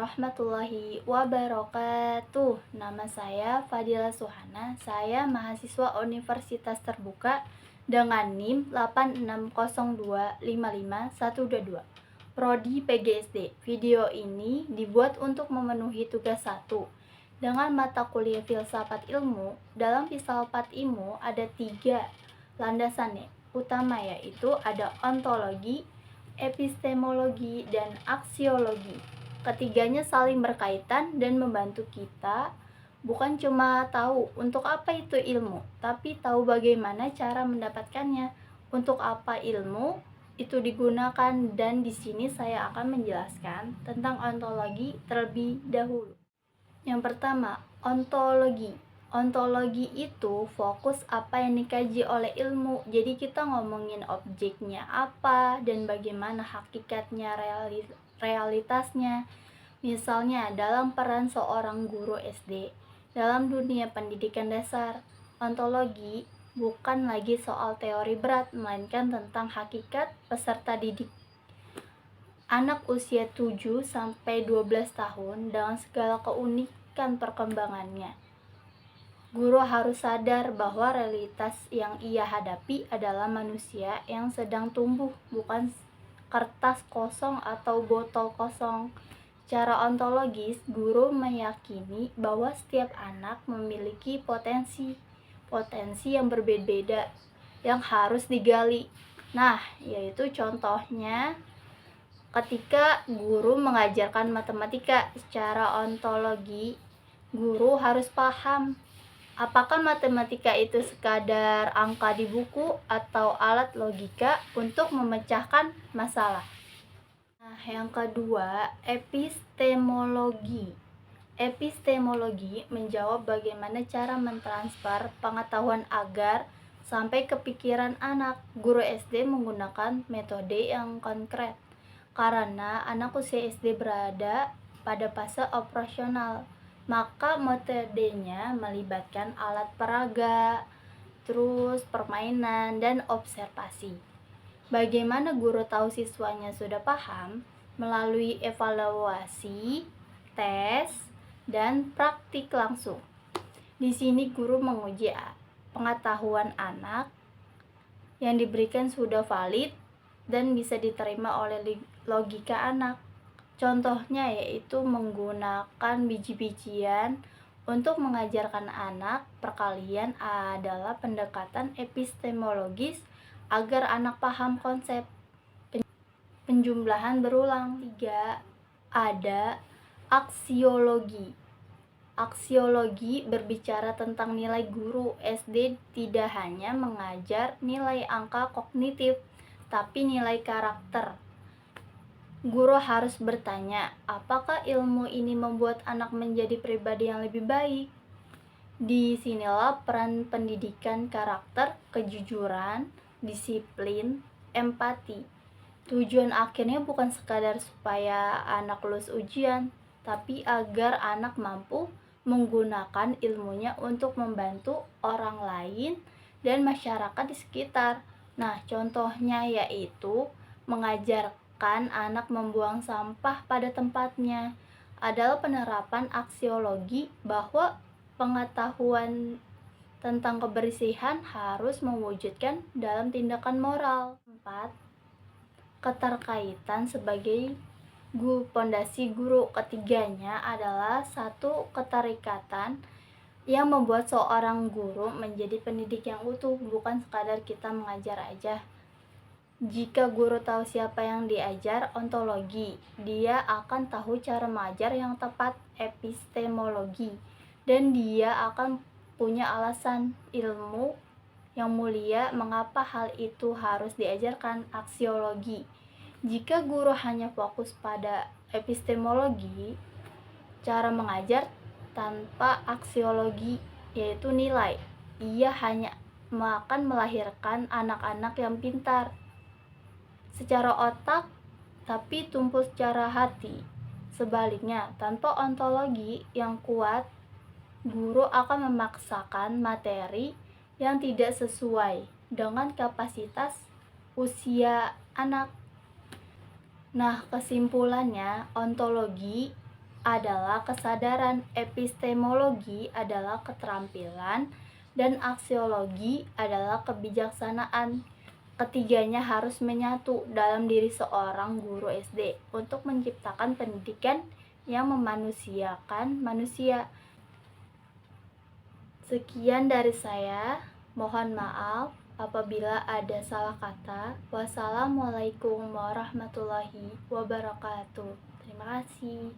warahmatullahi wabarakatuh. Nama saya Fadila Suhana. Saya mahasiswa Universitas Terbuka dengan NIM 860255122. Prodi PGSD. Video ini dibuat untuk memenuhi tugas 1. Dengan mata kuliah filsafat ilmu, dalam filsafat ilmu ada 3 landasan utama, yaitu ada ontologi, epistemologi, dan aksiologi. Ketiganya saling berkaitan dan membantu kita bukan cuma tahu untuk apa itu ilmu, tapi tahu bagaimana cara mendapatkannya, untuk apa ilmu itu digunakan, dan di sini saya akan menjelaskan tentang ontologi terlebih dahulu. Yang pertama, ontologi. Ontologi itu fokus apa yang dikaji oleh ilmu. Jadi kita ngomongin objeknya apa dan bagaimana hakikatnya, realitasnya. Misalnya dalam peran seorang guru SD dalam dunia pendidikan dasar, ontologi bukan lagi soal teori berat, melainkan tentang hakikat peserta didik. Anak usia 7-12 tahun dengan segala keunikan perkembangannya. Guru harus sadar bahwa realitas yang ia hadapi adalah manusia yang sedang tumbuh, bukan kertas kosong atau botol kosong. Secara ontologis, guru meyakini bahwa setiap anak memiliki potensi yang berbeda-beda yang harus digali. Nah, yaitu contohnya ketika guru mengajarkan matematika secara ontologi, guru harus paham apakah matematika itu sekadar angka di buku atau alat logika untuk memecahkan masalah. Nah, yang kedua, epistemologi. Epistemologi menjawab bagaimana cara mentransfer pengetahuan agar sampai ke pikiran anak. Guru SD menggunakan metode yang konkret karena anak usia SD berada pada fase operasional. Maka metodenya melibatkan alat peraga, terus permainan, dan observasi. Bagaimana guru tahu siswanya sudah paham? Melalui evaluasi, tes, dan praktik langsung. Di sini guru menguji pengetahuan anak yang diberikan sudah valid dan bisa diterima oleh logika anak. Contohnya yaitu menggunakan biji-bijian untuk mengajarkan anak. Perkalian adalah pendekatan epistemologis agar anak paham konsep. Penjumlahan berulang. 3. Ada aksiologi. Aksiologi berbicara tentang nilai. Guru SD tidak hanya mengajar nilai angka kognitif, tapi nilai karakter. Guru harus bertanya, apakah ilmu ini membuat anak menjadi pribadi yang lebih baik? Disinilah peran pendidikan karakter, kejujuran, disiplin, empati. Tujuan akhirnya bukan sekadar supaya anak lulus ujian, tapi agar anak mampu menggunakan ilmunya untuk membantu orang lain dan masyarakat di sekitar. Nah, contohnya yaitu mengajarkan anak membuang sampah pada tempatnya adalah penerapan aksiologi bahwa pengetahuan tentang kebersihan harus mewujudkan dalam tindakan moral. 4. Keterkaitan sebagai pondasi guru. Ketiganya adalah 1. Keterikatan yang membuat seorang guru menjadi pendidik yang utuh, bukan sekadar kita mengajar aja. Jika guru tahu siapa yang diajar, ontologi, dia akan tahu cara mengajar yang tepat, epistemologi, dan dia akan punya alasan ilmu yang mulia mengapa hal itu harus diajarkan, aksiologi. Jika guru hanya fokus pada epistemologi, cara mengajar tanpa aksiologi, yaitu nilai, ia hanya akan melahirkan anak-anak yang pintar secara otak tapi tumpul secara hati. Sebaliknya, tanpa ontologi yang kuat, guru akan memaksakan materi yang tidak sesuai dengan kapasitas usia anak. Nah, kesimpulannya, ontologi adalah kesadaran, epistemologi adalah keterampilan, dan aksiologi adalah kebijaksanaan. Ketiganya harus menyatu dalam diri seorang guru SD untuk menciptakan pendidikan yang memanusiakan manusia. Sekian dari saya. Mohon maaf apabila ada salah kata. Wassalamualaikum warahmatullahi wabarakatuh. Terima kasih.